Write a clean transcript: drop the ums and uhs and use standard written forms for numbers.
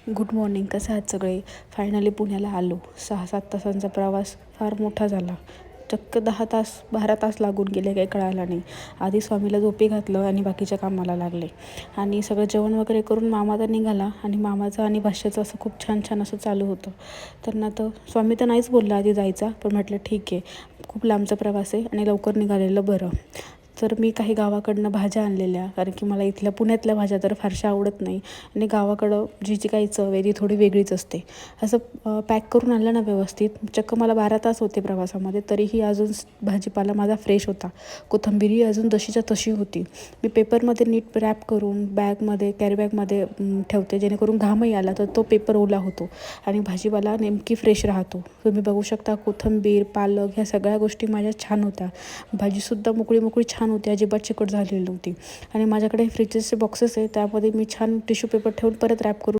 Good morning. कसं आहात सगळे? फायनली पुण्याला आलो. 6-7 तासांचा प्रवास फार मोठा झाला. चक्क 10 तास 12 तास लागून गेले, काही कळालं नाही. आधी स्वामीला झोपी घातलं आणि बाकीच्या कामाला लागले. आणि सगळं जेवण वगैरे करून मामा तर निघाला आणि मामाचं आणि भाष्याचं असं खूप छान छान असं चालू होतं. त्यांना तर स्वामी तर नाहीच बोलला आधी जायचा, पण म्हटलं ठीक आहे, खूप लांबचा प्रवास आहे आणि लवकर निघालेलं बरं. तर मी काही गावाकडनं भाज्या आणलेल्या, कारण की मला इथल्या पुण्यातल्या भाज्या तर फारशा आवडत नाही आणि गावाकडं जी जी काही चव आहे ती थोडी वेगळीच असते. असं पॅक करून आणलं ना व्यवस्थित. चक्क मला 12 तास होते प्रवासामध्ये, तरीही अजून भाजीपाला माझा फ्रेश होता. कोथिंबीरही अजून तशीच्या तशी होती. मी पेपरमध्ये नीट रॅप करून बॅगमध्ये, कॅरीबॅगमध्ये ठेवते, जेणेकरून घामही आला तर तो पेपर ओला होतो आणि भाजीपाला नेमकी फ्रेश राहतो. तुम्ही बघू शकता, कोथिंबीर, पालक ह्या सगळ्या गोष्टी माझ्या छान होत्या. भाजीसुद्धा मोकळी मोकळी छान होती, अजिबात चिकट झालेली नव्हती. आणि माझ्याकडे फ्रिजेसचे बॉक्सेस आहे, त्यामध्ये मी छान टिश्यू पेपर ठेवून परत रॅप करून